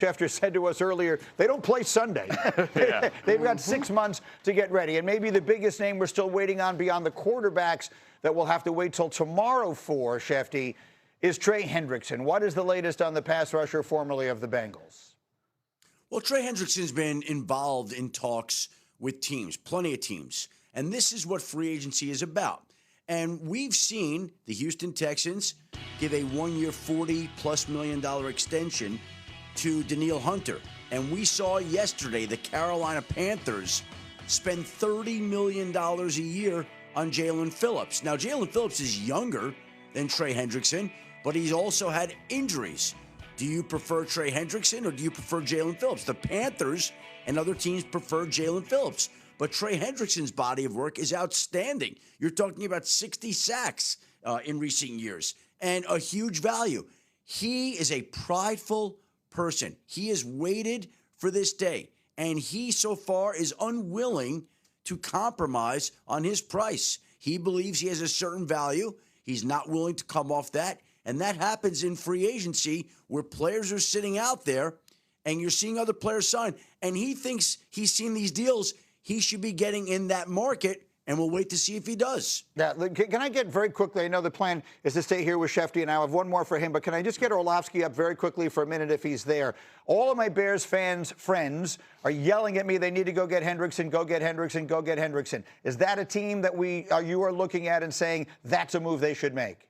Schefter said to us earlier, they don't play Sunday. They've got 6 months to get ready. And maybe the biggest name we're still waiting on beyond the quarterbacks that we'll have to wait till tomorrow for, Shefty, is Trey Hendrickson. What is the latest on the pass rusher formerly of the Bengals? Well, Trey Hendrickson's been involved in talks with teams, plenty of teams. And this is what free agency is about. And we've seen the Houston Texans give a one-year $40+ million extension to Danielle Hunter. And we saw yesterday the Carolina Panthers spend $30 million a year on Jalen Phillips. Now, Jalen Phillips is younger than Trey Hendrickson, but he's also had injuries. Do you prefer Trey Hendrickson or do you prefer Jalen Phillips? The Panthers and other teams prefer Jalen Phillips. But Trey Hendrickson's body of work is outstanding. You're talking about 60 sacks in recent years and a huge value. He is a prideful person. He has waited for this day, and he so far is unwilling to compromise on his price. He believes he has a certain value. He's not willing to come off that, and that happens in free agency where players are sitting out there and you're seeing other players sign, and he thinks he's seen these deals. He should be getting in that market, and we'll wait to see if he does. Yeah, can I get very quickly, I know the plan is to stay here with Shefty, and I have one more for him, but can I just get Orlovsky up very quickly for a minute if he's there? All of my Bears fans, friends, are yelling at me they need to go get Hendrickson, go get Hendrickson, go get Hendrickson. Is that a team that you are looking at and saying that's a move they should make?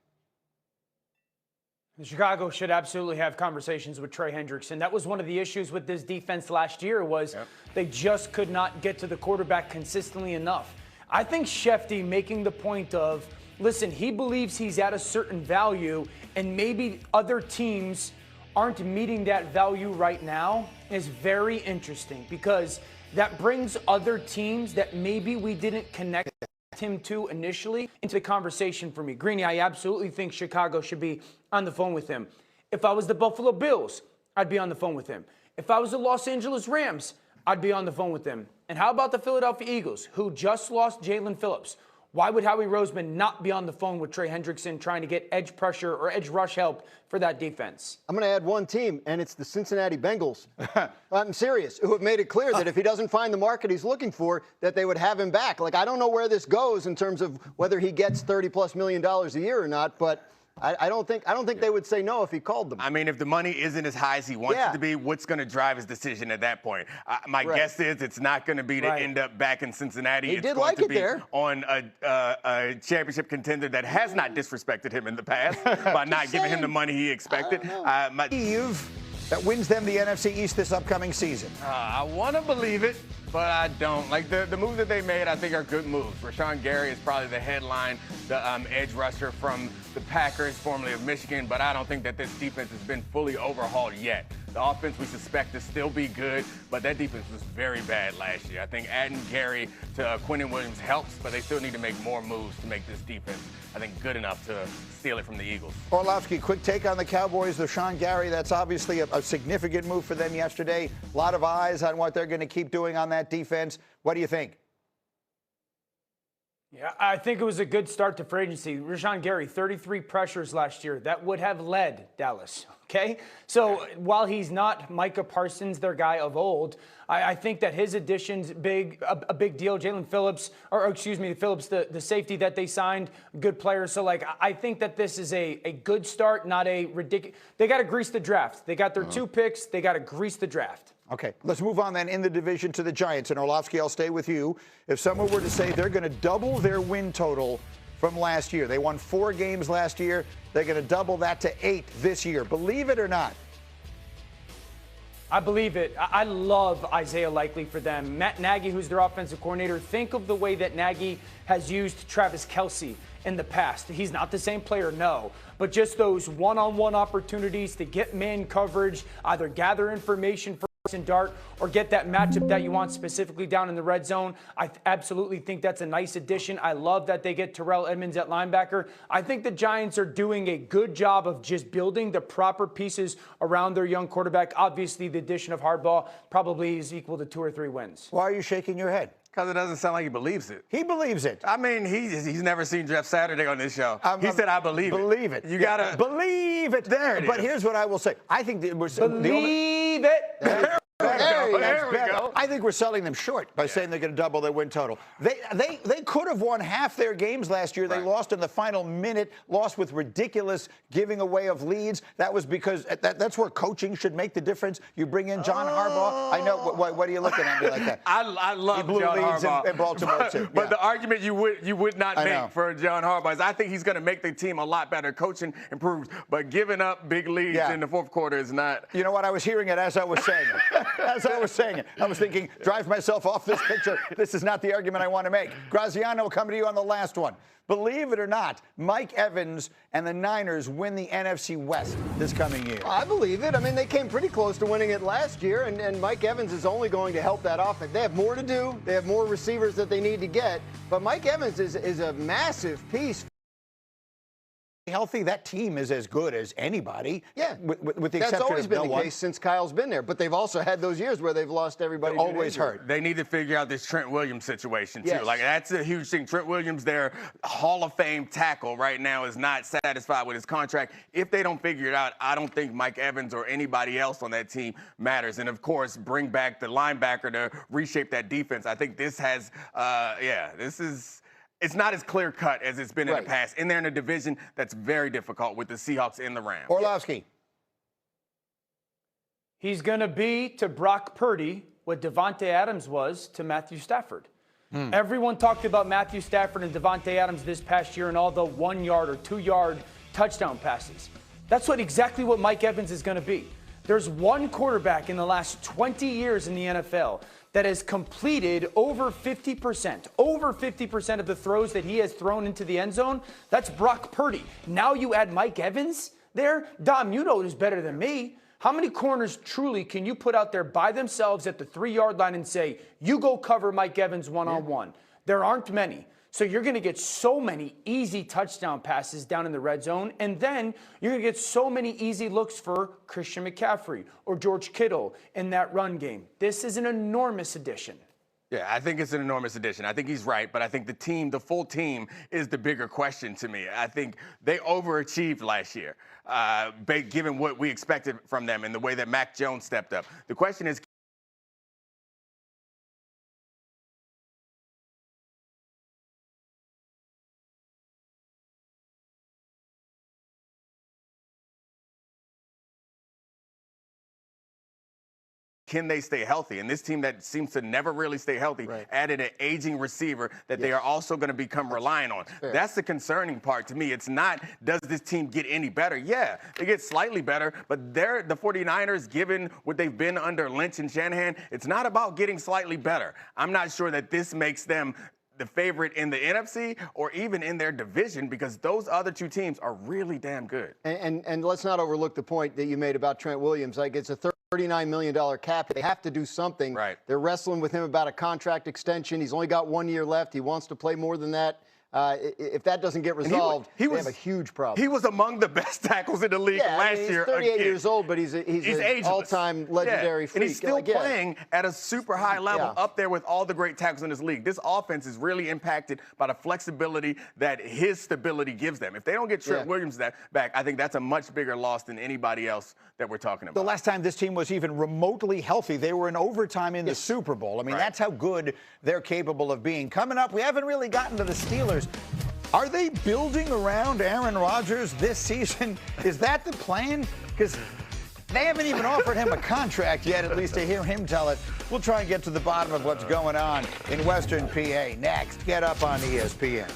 Chicago should absolutely have conversations with Trey Hendrickson. That was one of the issues with this defense last year was they just could not get to the quarterback consistently enough. I think Shefty making the point of, listen, he believes he's at a certain value and maybe other teams aren't meeting that value right now is very interesting because that brings other teams that maybe we didn't connect him to initially into the conversation for me. Greeny, I absolutely think Chicago should be on the phone with him. If I was the Buffalo Bills, I'd be on the phone with him. If I was the Los Angeles Rams, I'd be on the phone with them. And how about the Philadelphia Eagles, who just lost Jalen Phillips? Why would Howie Roseman not be on the phone with Trey Hendrickson trying to get edge pressure or edge rush help for that defense? I'm going to add one team, and it's the Cincinnati Bengals. I'm serious, who have made it clear that if he doesn't find the market he's looking for, that they would have him back. Like, I don't know where this goes in terms of whether he gets $30+ million a year or not, but I don't think they would say no if he called them. I mean, if the money isn't as high as he wants it to be, what's going to drive his decision at that point? My guess is it's not going to be to end up back in Cincinnati. He it's did going like to it be there. On a championship contender that has not disrespected him in the past by not giving him the money he expected. That wins them the NFC East this upcoming season. I want to believe it, but I don't. Like, the moves that they made, I think, are good moves. Rashawn Gary is probably the headline, the edge rusher from the Packers, formerly of Michigan, but I don't think that this defense has been fully overhauled yet. The offense we suspect to still be good, but that defense was very bad last year. I think adding Gary to Quentin Williams helps, but they still need to make more moves to make this defense, I think, good enough to steal it from the Eagles. Orlovsky, quick take on the Cowboys. Rashawn Gary, that's obviously a significant move for them yesterday. A lot of eyes on what they're going to keep doing on that defense. What do you think? Yeah, I think it was a good start to free agency. Rashawn Gary, 33 pressures last year. That would have led Dallas, okay? So while he's not Micah Parsons, their guy of old, I think that his addition's a big deal. Jalen Phillips, Phillips, the safety that they signed, good player. So, I think that this is a good start, not a ridiculous. They got to grease the draft. They got their 2 picks. They got to grease the draft. Okay, let's move on then in the division to the Giants. And Orlovsky, I'll stay with you. If someone were to say they're going to double their win total from last year, they won 4 games last year, they're going to double that to 8 this year. Believe it or not? I believe it. I love Isaiah Likely for them. Matt Nagy, who's their offensive coordinator, think of the way that Nagy has used Travis Kelce in the past. He's not the same player, no, but just those one-on-one opportunities to get man coverage, either gather information for and dart or get that matchup that you want specifically down in the red zone. I absolutely think that's a nice addition. I love that they get Terrell Edmonds at linebacker. I think the Giants are doing a good job of just building the proper pieces around their young quarterback. Obviously, the addition of Hardball probably is equal to 2 or 3 wins. Why are you shaking your head? Because it doesn't sound like he believes it. He believes it. I mean, he's never seen Jeff Saturday on this show. He said, I believe it. Believe it. You got to believe it. There it But is. here's what I will say. I think that Believe believe it. There we go. I think we're selling them short by saying they're going to double their win total. They could have won half their games last year. They lost in the final minute, lost with ridiculous giving away of leads. That was because that's where coaching should make the difference. You bring in John Harbaugh. I know. What are you looking at me like that? I love he blew John leads Harbaugh in Baltimore too. But the argument you would not I know. make for John Harbaugh is I think he's going to make the team a lot better. Coaching improves, but giving up big leads in the fourth quarter is not. You know what? I was hearing it as I was saying it. As I was saying it, I was thinking, drive myself off this picture. This is not the argument I want to make. Graziano will come to you on the last one. Believe it or not, Mike Evans and the Niners win the NFC West this coming year. I believe it. I mean, they came pretty close to winning it last year, and Mike Evans is only going to help that offense. They have more to do. They have more receivers that they need to get. But Mike Evans is a massive piece. Healthy, that team is as good as anybody. Yeah, with the exception that's always of been no the one. case since Kyle's been there. But they've also had those years where they've lost everybody. They're always hurt. They need to figure out this Trent Williams situation, too. Yes. Like, that's a huge thing. Trent Williams, their Hall of Fame tackle right now, is not satisfied with his contract. If they don't figure it out, I don't think Mike Evans or anybody else on that team matters. And, of course, bring back the linebacker to reshape that defense. I think this has, this is... It's not as clear-cut as it's been in the past. And they're in a division that's very difficult with the Seahawks and the Rams. Orlovsky. He's going to be to Brock Purdy what Devontae Adams was to Matthew Stafford. Everyone talked about Matthew Stafford and Devontae Adams this past year and all the 1 yard or 2 yard touchdown passes. That's exactly what Mike Evans is going to be. There's one quarterback in the last 20 years in the NFL that has completed over 50% of the throws that he has thrown into the end zone. That's Brock Purdy. Now you add Mike Evans there. Dom, you know this better than me. How many corners truly can you put out there by themselves at the 3 yard line and say, you go cover Mike Evans one-on-one? There aren't many. So you're going to get so many easy touchdown passes down in the red zone, and then you're going to get so many easy looks for Christian McCaffrey or George Kittle in that run game. This is an enormous addition. Yeah, I think it's an enormous addition. I think he's right, but I think the full team is the bigger question to me. I think they overachieved last year, given what we expected from them and the way that Mac Jones stepped up. The question is, can they stay healthy? And this team that seems to never really stay healthy added an aging receiver that they are also going to become reliant on. That's the concerning part to me. It's not, does this team get any better? Yeah, they get slightly better, but the 49ers, given what they've been under Lynch and Shanahan, it's not about getting slightly better. I'm not sure that this makes them the favorite in the NFC or even in their division, because those other two teams are really damn good. And let's not overlook the point that you made about Trent Williams. Like, it's a $39 million cap. They have to do something. They're wrestling with him about a contract extension. He's only got 1 year left. He wants to play more than that. If that doesn't get resolved, they have a huge problem. He was among the best tackles in the league last year. He's 38 years old, but he's an all-time legendary freak. And he's still playing at a super high level, up there with all the great tackles in this league. This offense is really impacted by the flexibility that his stability gives them. If they don't get Trent Williams back, I think that's a much bigger loss than anybody else that we're talking about. The last time this team was even remotely healthy, they were in overtime in the Super Bowl. I mean, that's how good they're capable of being. Coming up, we haven't really gotten to the Steelers. Are they building around Aaron Rodgers this season? Is that the plan? Because they haven't even offered him a contract yet, at least to hear him tell it. We'll try and get to the bottom of what's going on in Western PA next. Get up on ESPN.